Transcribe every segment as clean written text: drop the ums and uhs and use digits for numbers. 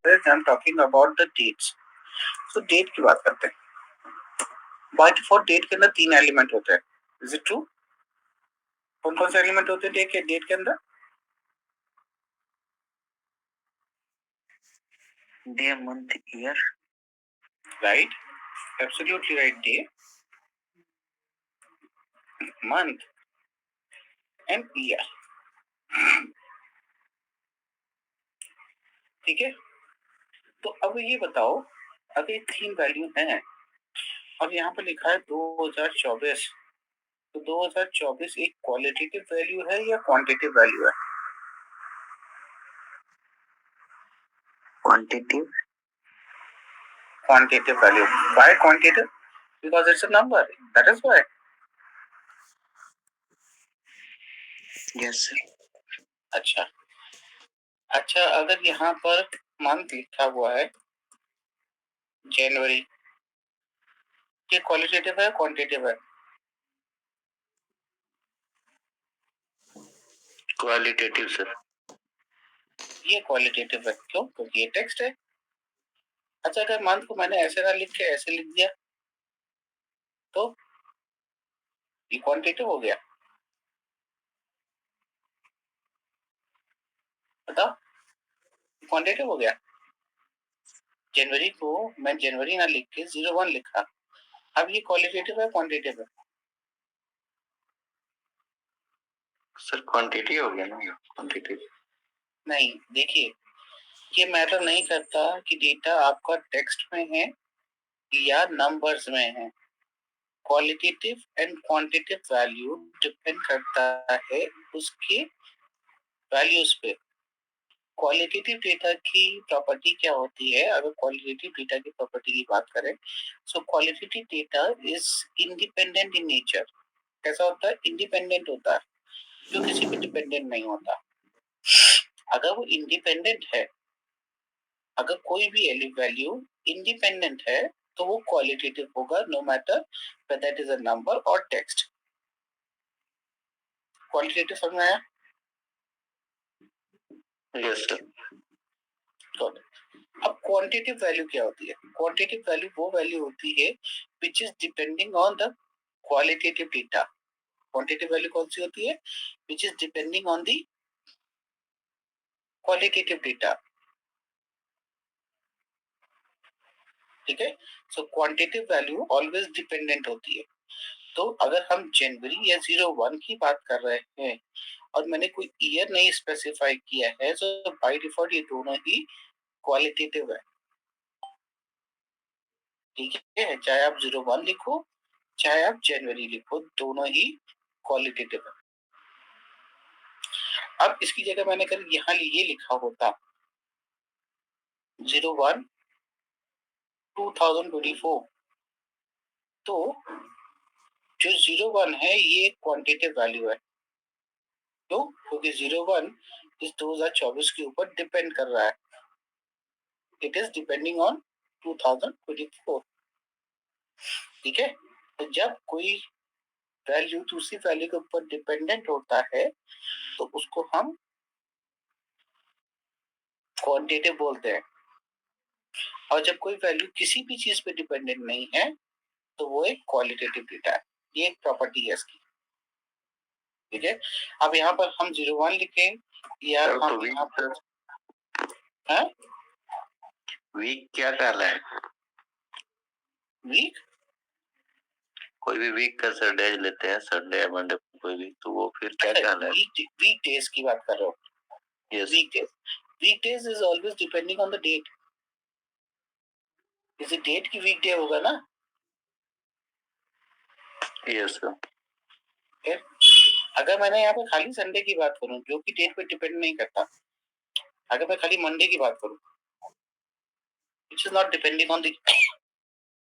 I'm talking about the dates. So date की बात करते हैं. बाय डिफॉल्ट डेट के अंदर 3 एलिमेंट होते हैं. Is it true? कौन कौन से एलिमेंट होते हैं डेट के अंदर? Day, month, year. Right, absolutely right. Day, month and year. ठीक है. तो अब ये बताओ, अगर ये 3 वैल्यू हैं और यहाँ पर लिखा है 2024, तो 2024 एक क्वालिटेटिव वैल्यू है या क्वांटिटेटिव वैल्यू है? Quantitative. Quantitative value. Why quantitative? Because it's a number. That is why. Yes sir. अच्छा, अच्छा, अगर यहाँ पर मंथ लिखा हुआ है जनवरी, ये क्वालिटेटिव है क्वांटिटेटिव है? Qualitative sir. ये क्वालिटेटिव है. क्यों? क्योंकि ये टेक्स्ट है. अच्छा, अगर मंथ को मैंने ऐसे ना लिख के ऐसे लिख दिया तो ये क्वांटिटेटिव हो गया. बताओ, क्वांटिटेटिव हो गया. जनवरी को मैं जनवरी ना लिख के 01 लिखा, अब ये क्वालिटेटिव है क्वांटिटेटिव है? सर क्वांटिटी हो गया ना. क्वांटिटी नहीं. देखिए, ये मैटर नहीं करता कि डेटा आपका टेक्स्ट में है या नंबर्स में है. Qualitative and quantitative value depend करता है उसकी वैल्यूज पे. क्वालिटेटिव डेटा की प्रॉपर्टी क्या होती है? अगर क्वालिटेटिव डेटा की प्रॉपर्टी की बात करें, so qualitative data is independent in nature. कैसा होता है? इंडिपेंडेंट होता है, जो किसी पे डिपेंडेंट नहीं होता. अगर वो इंडिपेंडेंट है, अगर कोई भी वैल्यू इंडिपेंडेंट है तो वो क्वालिटेटिव होगा, no matter whether it is a number और टेक्स्ट. क्वालिटेटिव समझ में आया? Yes sir. गुड. अब क्वांटिटेटिव वैल्यू क्या होती है? क्वांटिटेटिव वैल्यू वो वैल्यू होती है which is depending on the qualitative data. Quantitative value कौन सी होती है? Which is depending on the qualitative data. ठीक है. So quantitative value always dependent होती है. तो अगर हम जनवरी या 01 की बात कर रहे हैं और मैंने कोई ईयर नहीं स्पेसिफाई किया है, तो बाय डिफॉल्ट ये दोनों ही क्वालिटेटिव है. ठीक है, चाहे आप 01 लिखो चाहे आप जनवरी लिखो, दोनों ही क्वालिटेटिव है. अब इसकी जगह मैंने अगर यहाँ ये लिखा होता 01 2024, तो जो 01 है ये क्वांटिटेटिव वैल्यू है. क्यों? क्योंकि 01 इस 2024 के ऊपर डिपेंड कर रहा है. It is depending on 2024. ठीक है. तो जब कोई वैल्यू दूसरी वैल्यू के ऊपर डिपेंडेंट होता है तो उसको हम क्वांटिटेटिव बोलते हैं. और जब कोई वैल्यू किसी भी चीज पे डिपेंडेंट नहीं है तो वो एक क्वालिटेटिव डेटा है. ये एक प्रॉपर्टी है इसकी. ठीक है. अब यहाँ पर हम 01 लिखें या हम यहाँ पर वीक क्या कहला है? वीक कोई भी वीक का संडे लेते हैं, संडे या मंडे कोई भी, तो वो फिर क्या कहला है? वीक डेज की बात कर रहे हो? Yes. Week days is always depending on the date. किसी डेट की वीक डे होगा ना. Yes sir. अगर मैंने यहाँ पे खाली संडे की बात करूं जो कि डेट पे डिपेंड नहीं करता, अगर मैं खाली मंडे की बात करूं which is not depending on the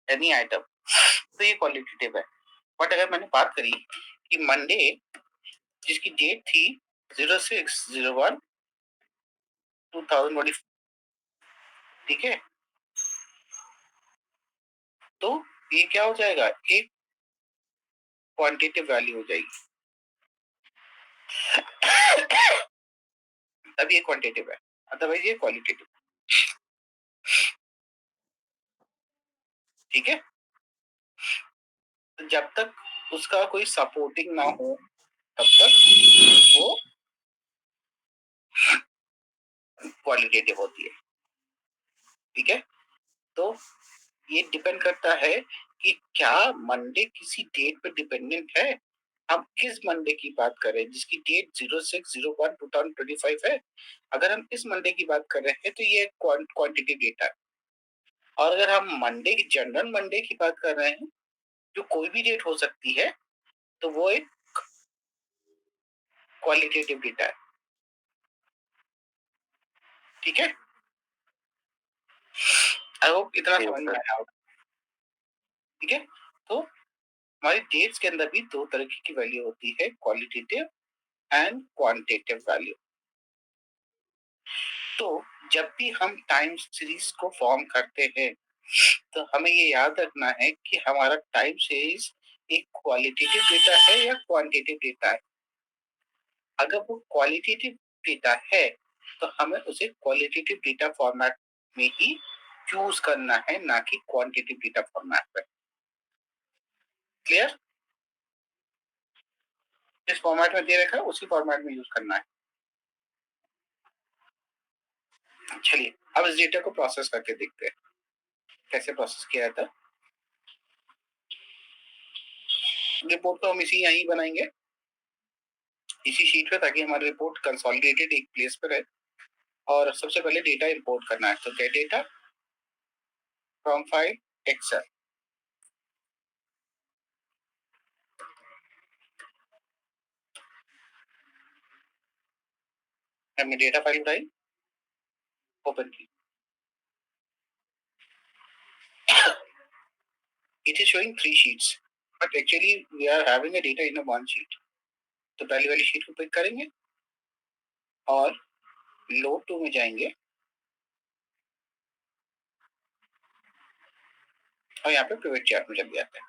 any item, तो ये क्वालिटेटिव है. बट अगर मैंने बात करी कि मंडे जिसकी डेट थी 06/01/2024, ठीक है, तो ये क्या हो जाएगा? एक क्वांटिटेटिव वैल्यू हो जाएगी. तब ये क्वांटिटेटिव है, अदरवाइज ये क्वालिटेटिव. ठीक है, तो जब तक उसका कोई सपोर्टिंग ना हो तब तक वो क्वालिटेटिव होती है। ठीक है, तो ये डिपेंड करता है कि क्या मंडे किसी डेट पे डिपेंडेंट है। हम किस मंडे की बात कर रहे हैं जिसकी डेट 06/01/2025 है। अगर हम इस मंडे की बात कर रहे हैं तो ये क्वांटिटी डेटा है। और अगर हम मंडे की जनरल मंडे की बात कर रहे हैं जो कोई भी डेट हो सकती है तो वो एक क्वालिटेटिव डेटा है। ठीक है, आई होप इतना समझ में आया होगा। ठीक है, तो हमारी डेट्स के अंदर भी दो तरीके की वैल्यू होती है, क्वालिटेटिव एंड क्वांटिटेटिव वैल्यू। तो जब भी हम टाइम सीरीज को फॉर्म करते हैं तो हमें ये याद रखना है कि हमारा टाइम सीरीज एक क्वालिटेटिव डेटा है या क्वांटिटेटिव डेटा है। अगर वो क्वालिटेटिव डेटा है तो हमें उसे क्वालिटेटिव डेटा फॉर्मेट में ही चूज करना है, ना कि क्वांटिटेटिव डेटा फॉर्मेट में। क्लियर? जिस फॉर्मेट में दे रखा है उसी फॉर्मेट में यूज करना है। चलिए अब इस डेटा को प्रोसेस करके देखते हैं कैसे प्रोसेस किया जाता है। रिपोर्ट तो हम इसी यहीं बनाएंगे, इसी शीट पे, ताकि हमारी रिपोर्ट कंसोलिडेटेड एक प्लेस पर है। और सबसे पहले डेटा इंपोर्ट करना है, तो get data from file Excel. हमने डेटा फाइल उठाई, ओपन की। It is showing 3 sheets, but actually we are having a data in a one sheet. तो पहली वाली शीट को पिक करेंगे और लोड टू में जाएंगे और यहाँ पे पिवट चार्ट में चल जाते हैं।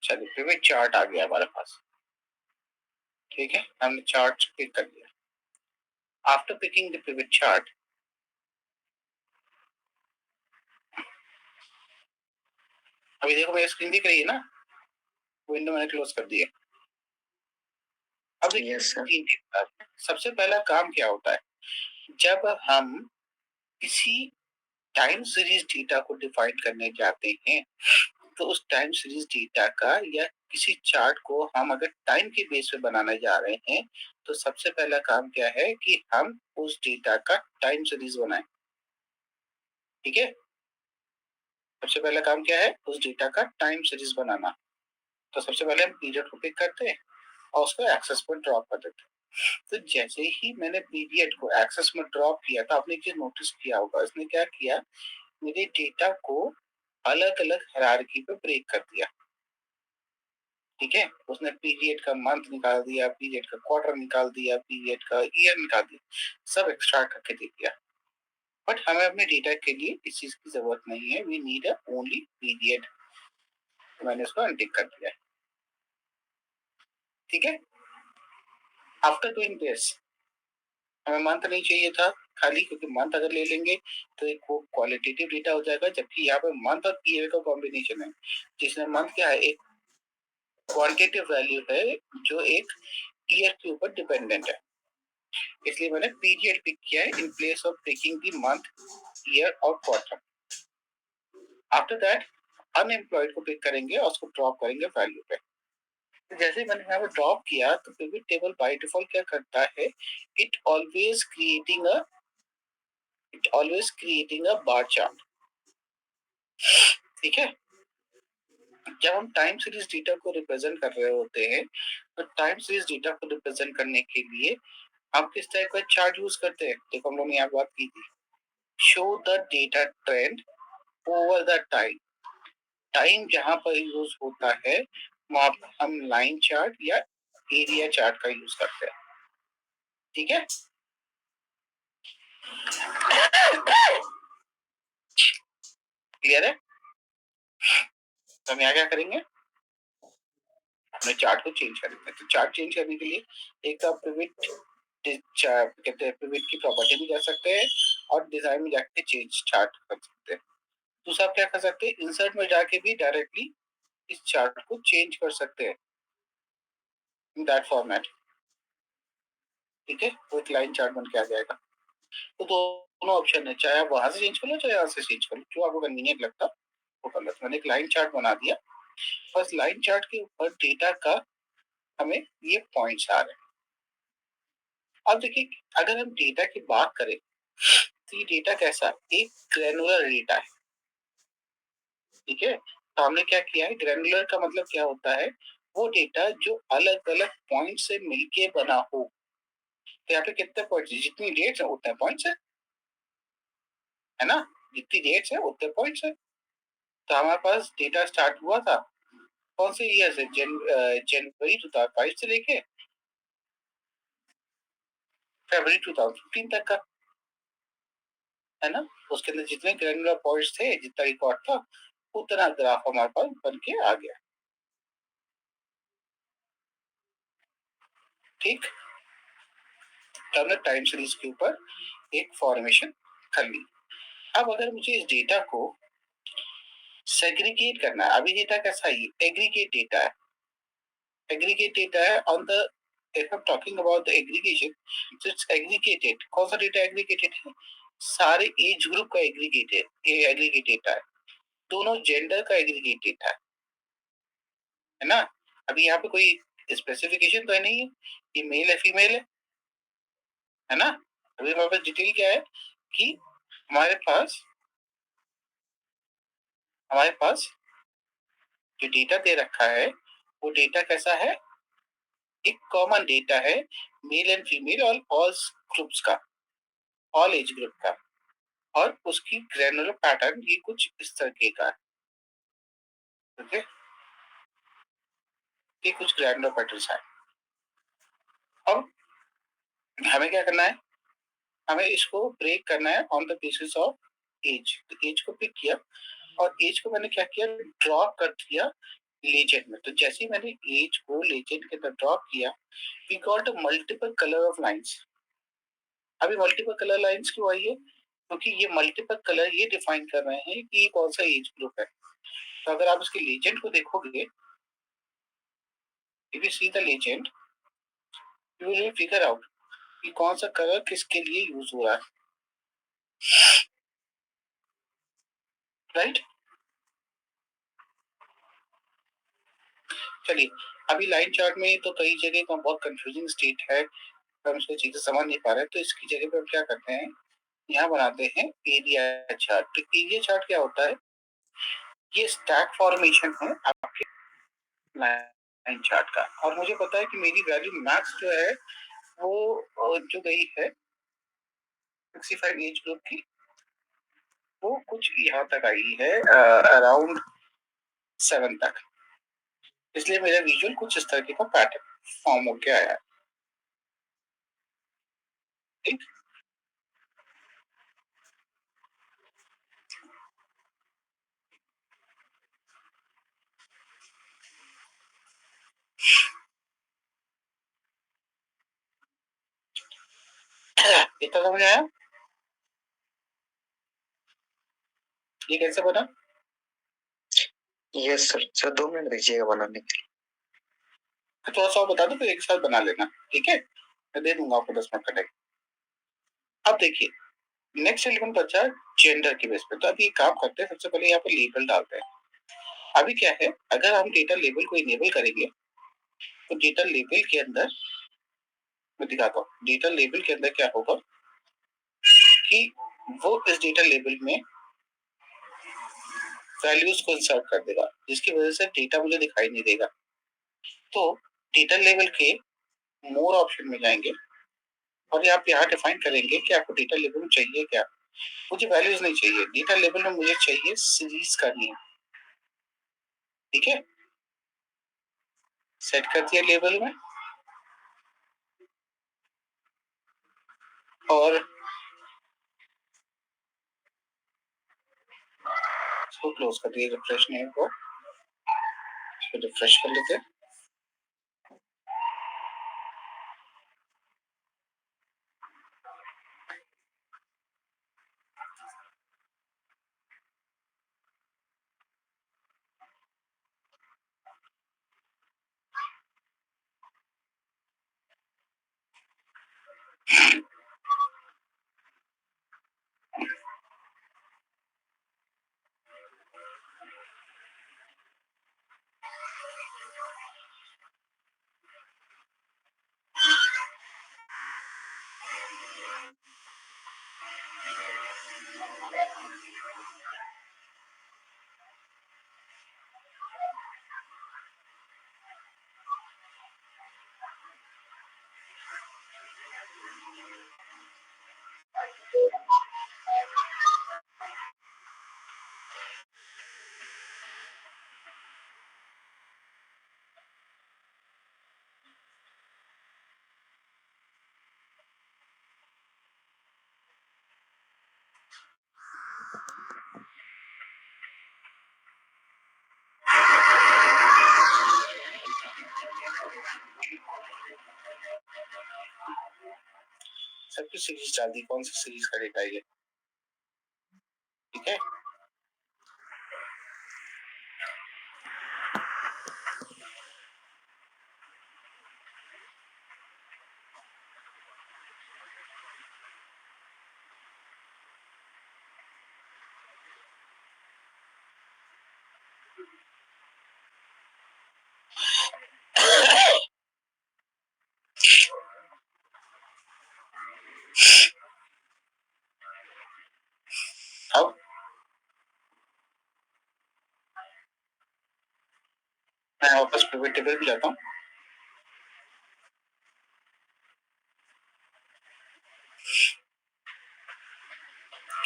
चलिए पिवट चार्ट आ गया हमारे पास। ठीक है, हमने चार्ट पिक कर लिया। After picking the pivot chart, अभी देखो मेरी स्क्रीन दिख रही है ना, विंडो मैंने क्लोज कर दिया। अब देखिए सबसे पहला काम क्या होता है जब हम किसी टाइम सीरीज डेटा को डिफाइन करने जाते हैं, तो उस टाइम सीरीज डेटा का या किसी चार्ट को हम अगर टाइम के बेस पे बनाने जा रहे हैं तो सबसे पहला काम क्या है कि हम उस डेटा का टाइम सीरीज बनाएं। ठीक है, सबसे पहला काम क्या है, उस डेटा का टाइम सीरीज बनाना। तो सबसे पहले हम पीरियड को पिक करते हैं और उसको एक्सेस पर ड्रॉप कर देते हैं। तो जैसे ही मैंने पीरियड को एक्सेस में ड्रॉप किया तो आपने एक चीज नोटिस किया होगा, इसने क्या किया, मेरे डेटा को अलग अलग हायरार्की पे ब्रेक कर दिया। ठीक है, उसने पीरियड का मंथ निकाल दिया, पीरियड का क्वार्टर निकाल दिया, पीरियड का ईयर निकाल दिया, सब एक्सट्रैक्ट करके दे दिया। बट हमें अपने डेटा के लिए इस चीज की जरूरत नहीं है, we need a only period. तो मैंने इसको अनटिक कर दिया। ठीक है, आफ्टर डूइंग दिस हमें मंथ नहीं चाहिए था खाली, क्योंकि मंथ अगर ले लेंगे तो एक वो क्वालिटेटिव डेटा हो जाएगा, जबकि यहाँ पे मंथ और ईयर का कॉम्बिनेशन है, जिसमें मंथ क्या है, एक क्वांटिटेटिव वैल्यू है जो एक ईयर के ऊपर डिपेंडेंट है। इसलिए मैंने पीरियड पिक किया है in place of taking the month, year और क्वार्टर। आफ्टर दैट अनएम्प्लॉयड को पिक करेंगे और उसको ड्रॉप करेंगे वैल्यू पे। तो जैसे मैंने यहाँ पे ड्रॉप किया तो पिवट टेबल बाय डिफॉल्ट क्या करता है, it always creating a bar chart. ठीक है, जब हम टाइम सीरीज डेटा को रिप्रेजेंट कर रहे होते हैं तो टाइम सीरीज डेटा को रिप्रेजेंट करने के लिए हम किस टाइप का चार्ट यूज करते हैं, देखो हम लोगों ने यहाँ बात की थी, show the data trend over the time. Time जहां पर यूज होता है वहां पर हम लाइन चार्ट या एरिया चार्ट का यूज करते हैं। ठीक है, क्लियर है? तो हम यहाँ क्या करेंगे, अपने चार्ट को चेंज करेंगे। तो चार्ट चेंज करने के लिए एक तो आप पिवट कहते हैं, पिवट की प्रॉपर्टी में जा सकते हैं और डिजाइन में जाके चेंज चार्ट कर सकते हैं। दूसरा आप क्या कर सकते हैं, इंसर्ट में जाके भी डायरेक्टली इस चार्ट को चेंज कर सकते हैं इन दैट फॉर्मेट। ठीक है, वो एक लाइन चार्ट बन के आ जाएगा। तो दोनों ऑप्शन है, चाहे आप वहां से चेंज कर लो चाहे यहाँ से चेंज कर लो, जो आपको कन्वीनियंट लगता वो कर लो। मैंने एक लाइन चार्ट बना दिया। बस लाइन चार्ट के ऊपर डेटा का हमें ये पॉइंट्स आ रहे हैं। अब देखिए, अगर हम डेटा की बात करें तो ये डेटा कैसा, एक ग्रैनुलर डेटा है। ठीक है, तो हमने क्या किया है, ग्रैनुलर का मतलब क्या होता है, वो डेटा जो अलग अलग पॉइंट से मिलके बना हो। तो यहाँ पे कितने पॉइंट्स, जितनी डेट्स है उतने पॉइंट्स है ना, जितनी डेट्स है उतने पॉइंट्स है। तो हमारे पास डेटा स्टार्ट हुआ था कौन से ईयर से, जनवरी 2005 से लेके फरवरी 2015 तक का, है ना। उसके अंदर जितने ग्रैनुलर पॉइंट्स थे, जितना रिकॉर्ड था, उतना ग्राफ हमारे पास बन के आ गया। ठीक, तो हमने टाइम सीरीज के ऊपर एक फॉर्मेशन कर ली। अब अगर मुझे इस डेटा को सेग्रीगेट करना है, अभी डेटा कैसा है, एग्रीगेट डेटा है। एग्रीगेट डेटा है on the, if I'm talking about the aggregation, so it's aggregated। कौन सा डेटा एग्रीगेटेड है, सारे एज ग्रुप का एग्रीगेट डेटा है, दोनों जेंडर का एग्रीगेट डेटा है ना। अभी यहाँ पे कोई स्पेसिफिकेशन तो है नहीं है ये मेल है फीमेल है ना। अभी हमारे पास डिटेल क्या है कि हमारे पास जो डेटा दे रखा है वो डेटा कैसा है, एक कॉमन डेटा है, मेल एंड फीमेल और ऑल ग्रुप्स का, ऑल एज ग्रुप का। और उसकी ग्रैनुलर पैटर्न ये कुछ इस तरीके का है। ओके, ये कुछ ग्रैनुलर पैटर्न है। अब हमें क्या करना है, हमें इसको ब्रेक करना है on the basis of age. तो एज को पिक किया और एज को मैंने क्या किया, ड्रॉ कर दिया लेजेंड में। तो जैसे ही मैंने एज को लेजेंड के अंदर ड्रॉ किया, we got a multiple colour of lines. अभी मल्टीपल कलर लाइंस क्यों आई है, क्योंकि ये मल्टीपल कलर ये डिफाइन कर रहे हैं कि ये कौन सा एज ग्रुप है। तो अगर आप इसके लेजेंड को देखोगे, if you see the legend, you will figure out कि कौन सा कलर किसके लिए यूज हो रहा है, राइट। चलिए, अभी लाइन चार्ट में तो कई जगह का बहुत कंफ्यूजिंग स्टेट है, हम इसको चीजें समझ नहीं पा रहे, तो इसकी जगह पे हम क्या करते हैं, यहाँ बनाते हैं एरिया चार्ट। तो एरिया चार्ट क्या होता है, ये स्टैक फॉर्मेशन है आपके लाइन चार्ट का। और मुझे पता है कि मेरी वैल्यू मैक्स जो है वो जो गई है 65 एज ग्रुप की, वो कुछ यहाँ तक आई है, अराउंड 7 तक। इसलिए मेरा विजुअल कुछ इस तरीके का पैटर्न फॉर्म होके आया है। ठीक, इतना समझ आया, ये कैसे बना। यस सर, सर 2 मिनट दीजिएगा बनाने के लिए। थोड़ा सा बता दो फिर एक साथ बना लेना, ठीक है, मैं दे दूंगा आपको 10 मिनट का टाइम। अब देखिए, नेक्स्ट एलिमेंट बचा जेंडर के बेस पे। तो अभी काम करते हैं, सबसे पहले यहाँ पे लेबल डालते हैं। अभी क्या है, अगर हम डेटा लेबल को इनेबल करेंगे तो डेटा लेबल के अंदर, मैं दिखाता हूँ, डेटा लेबल के अंदर क्या होगा कि वो इस डेटा लेबल में वैल्यूज को इंसर्ट कर देगा, जिसकी वजह से डेटा मुझे दिखाई नहीं देगा। तो डेटा लेवल के मोर ऑप्शन में जाएंगे और आप यहाँ डिफाइन करेंगे कि आपको डेटा लेवल में चाहिए क्या। मुझे वैल्यूज नहीं चाहिए, डेटा लेवल में मुझे चाहिए सीरीज करनी है। ठीक है, सेट कर दिया लेवल में और इसको क्लोज कर दिया, रिफ्रेश नेम को रिफ्रेश कर लेते हैं। सबकी सीरीज डाल दी, कौन सी सीरीज का डेटा है ये? ठीक है, अब मैं वापस पिवट टेबल पे जाता हूँ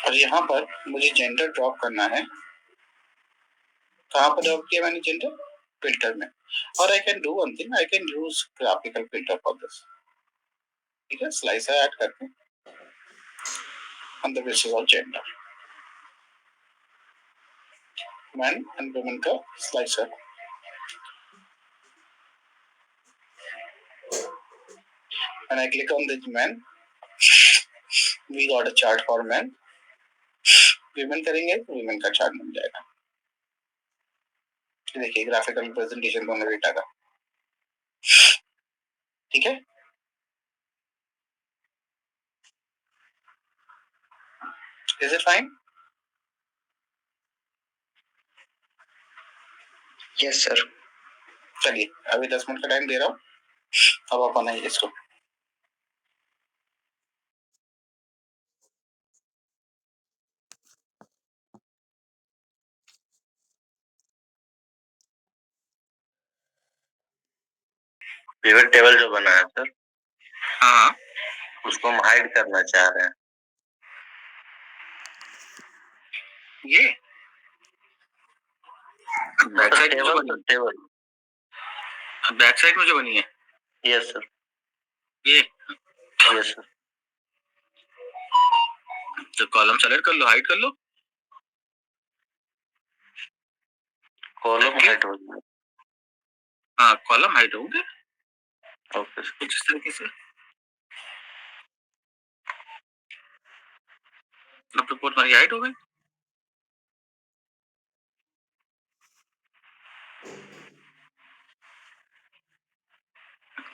और यहाँ पर मुझे जेंडर ड्रॉप करना है। कहाँ पर ड्रॉप किया मैंने जेंडर? फिल्टर में। और I can do one thing, I can use graphical filter for this. ठीक है, स्लाइसर ऐड करते हैं on the basis of gender, man and women का slicer. When I click on the man, we got a chart for men. women करेंगे तो women का chart मिल जाएगा। देखिए ग्राफिकल रिप्रेजेंटेशन दोनों डेटा का। ठीक है, is it fine? Yes sir. चलिए अभी 10 मिनट का टाइम दे रहा हूँ, अब आप बनाइए इसको। पिवट टेबल जो बना है सर, हाँ, उसको हम हाइड करना चाह रहे हैं। ये बैक साइड में जो बनी है। Yes sir. ये यस सर। तो कॉलम सेलेक्ट कर लो, हाइड कर लो। कॉलम हाइड हो गया। हाँ, कॉलम हाइड होंगे। ओके, कुछ इस तरीके से। अब रिपोर्ट हमारी हाइड हो गई।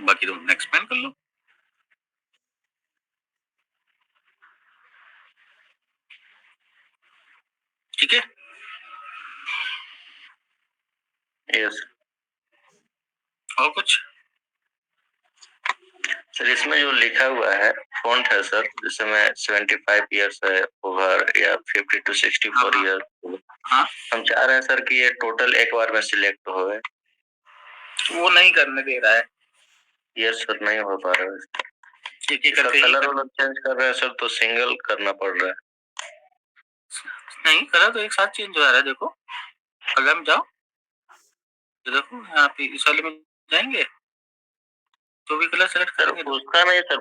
बाकी तो नेक्स्ट पैन कर लो। ठीक है, यस। और कुछ सर इसमें जो लिखा हुआ है फॉन्ट है सर, जिस समय 75 इयर्स है ओवर या 50 to 64 ईयर। हाँ, हम चाह रहे हैं सर कि ये टोटल एक बार में सिलेक्ट हो। वो नहीं करने दे रहा है। यस सर, नहीं हो पा रहा है। ठीक है, कलर वाला चेंज कर रहे हैं सर, तो सिंगल करना पड़ रहा है। नहीं, कलर तो एक साथ चेंज हो रहा है। देखो कलर में जाओ, तो देखो यहाँ पे इस वाले में जाएंगे तो भी कलर सेलेक्ट करेंगे। उसका नहीं सर,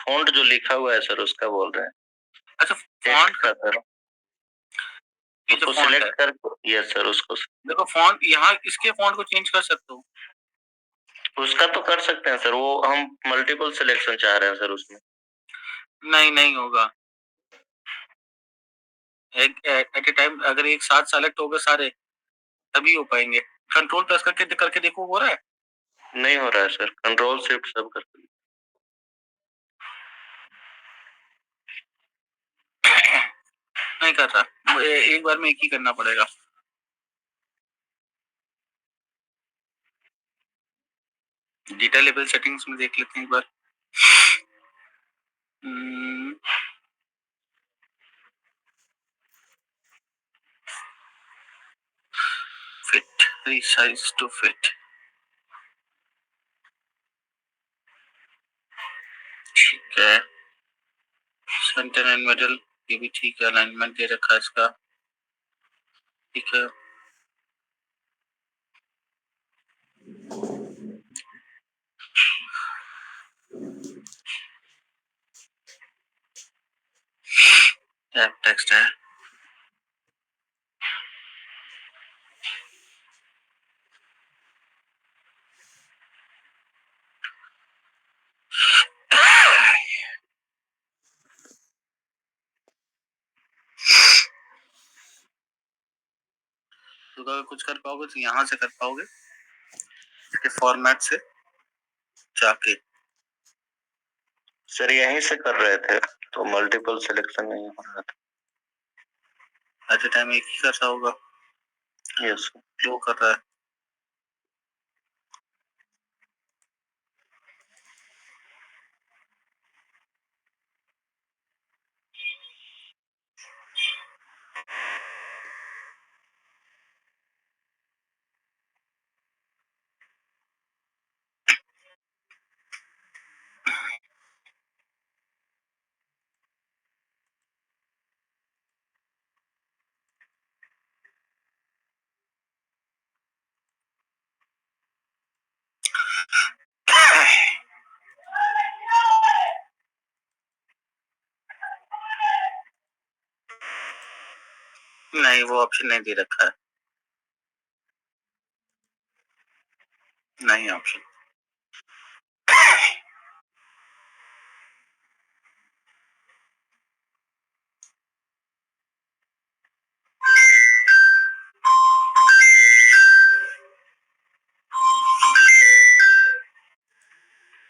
फॉन्ट जो लिखा हुआ है सर उसका बोल रहे हैं। अच्छा, फॉन्ट का सर, ये जो सिलेक्ट कर। यस सर, उसको देखो फॉन्ट, यहाँ इसके फॉन्ट को चेंज कर सकते हो। उसका तो कर सकते हैं सर, वो हम मल्टीपल सिलेक्शन चाह रहे हैं सर उसमें। नहीं, नहीं होगा। एक एट ए टाइम अगर एक साथ सेलेक्ट हो गए सारे तभी हो पाएंगे। कंट्रोल प्रेस करके देखो हो रहा है। नहीं हो रहा है सर, कंट्रोल शिफ्ट सब करके। नहीं कर रहा, एक बार में एक ही करना पड़ेगा। डेटा लेवल सेटिंग्स में देख लेते हैं एक बार। फिट, resize to fit, ठीक है। सेंटर एंड मिडल ये भी ठीक है, अलाइनमेंट दे रखा है इसका, ठीक है। टैब टेक्स्ट है, तो अगर कुछ कर पाओगे तो यहाँ से कर पाओगे, इसके फॉर्मेट से जाके। सर यहीं से कर रहे थे तो मल्टीपल सिलेक्शन नहीं हो रहा था। एट ए टाइम एक ही कर रहा होगा। यस, जो कर रहा है। नहीं, वो ऑप्शन नहीं दे रखा है, नहीं ऑप्शन।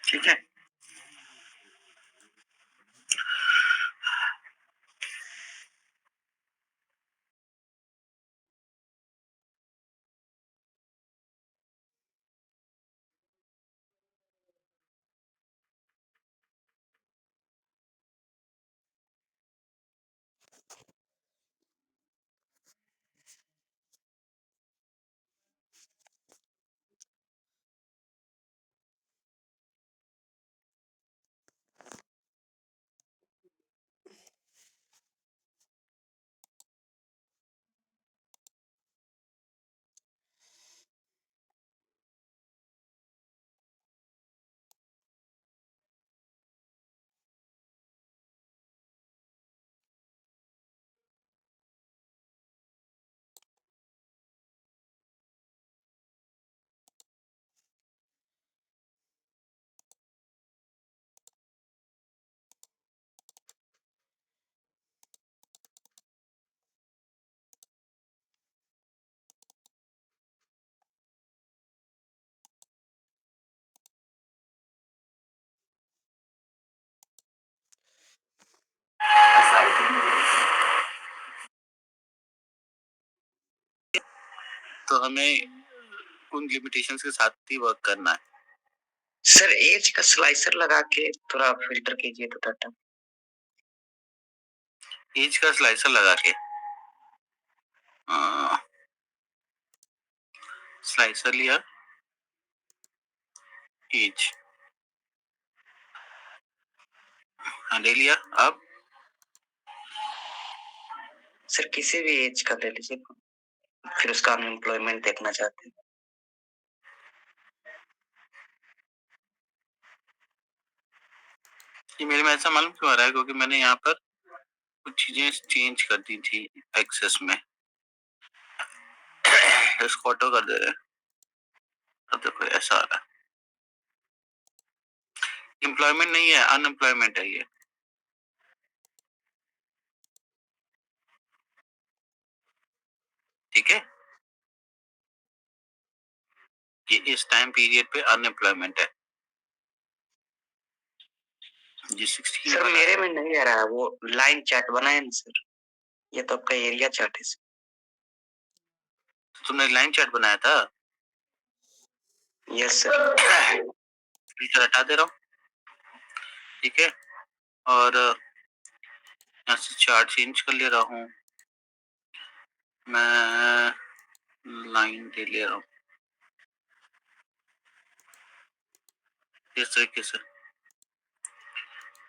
ठीक है, तो हमें उन लिमिटेशंस के साथ ही वर्क करना है। सर एज का स्लाइसर लगा के थोड़ा फिल्टर कीजिए तो डाटा। एज का स्लाइसर लगा के स्लाइसर लिया, एज ले लिया। अब सर किसी भी एज का ले लीजिए, फिर उसका अनएम्प्लॉयमेंट देखना चाहते हैं। ये मेरे में ऐसा मालूम क्यों आ रहा है, क्योंकि मैंने यहाँ पर कुछ चीजें चेंज कर दी थी एक्सेस में। इसको ऑटो कर दे रहे हैं, अब देखो ऐसा आ रहा है। एम्प्लॉयमेंट नहीं है, अनएम्प्लॉयमेंट है ये, ठीक है। ये इस टाइम पीरियड पे अनएम्प्लॉयमेंट है। जी 16 सर मेरे में नहीं आ रहा है, वो लाइन चैट बनाए ना सर। ये तो आपका एरिया चार्ट है। तुमने लाइन चार्ट बनाया था? Yes sir. फीचर हटा दे रहा हूँ, ठीक है, और यहाँ से चार्ट चेंज कर ले रहा हूँ, मैं लाइन दे ले रहा हूँ इस तरीके से,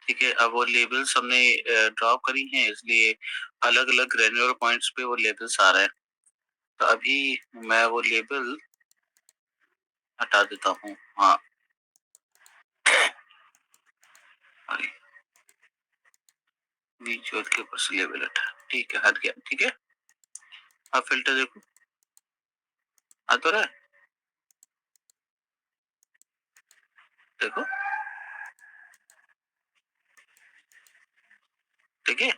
ठीक है। अब वो लेबल्स हमने ड्रॉ करी हैं, इसलिए अलग अलग ग्रेनुलर पॉइंट्स पे वो लेबल्स आ रहे हैं। तो अभी मैं वो लेबल हटा देता हूँ। हाँ, के ऊपर से लेबल हटा, ठीक है, हट गया, ठीक है। अब फिल्टर देखो, आ तो रहा है, देखो, ठीक है।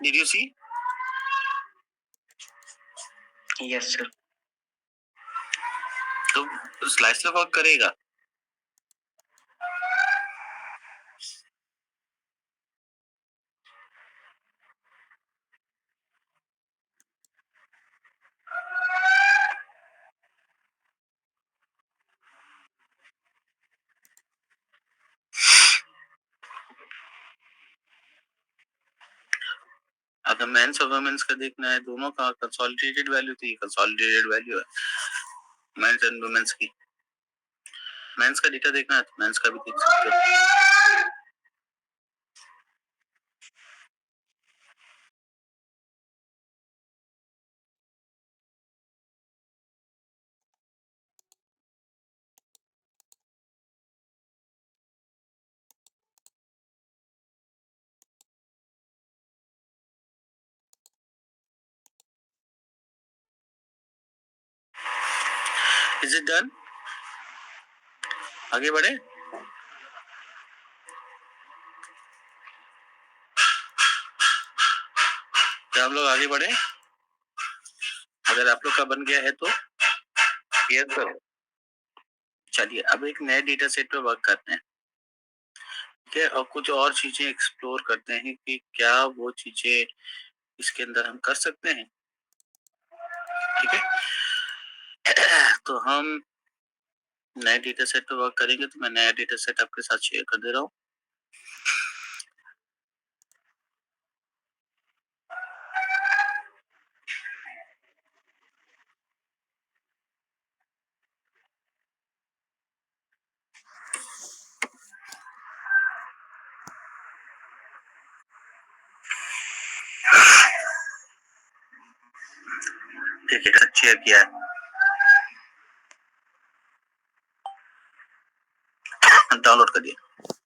Did you see? Yes sir. तो स्लाइसर वर्क करेगा। अगर मेंस और वुमेन्स का देखना है, दोनों का कंसोलिडेटेड वैल्यू थी, कंसोलिडेटेड वैल्यू है मेंस एंड वुमेन्स की। मेंस का डेटा देखना है तो मेंस का भी देख सकते हो। Is it done? आगे बढ़े? क्या हम लोग आगे बढ़े? अगर आप लोग का बन गया है तो यस सर। चलिए अब एक नए डेटा सेट पे वर्क करते हैं, ठीक है, और कुछ और चीजें एक्सप्लोर करते हैं कि क्या वो चीजें इसके अंदर हम कर सकते हैं, ठीक है। तो हम नए डेटा सेट पे वर्क करेंगे, तो मैं नया डेटा सेट आपके साथ शेयर कर दे रहा हूँ। ठीक है, शेयर किया है, डाउनलोड कर दिया।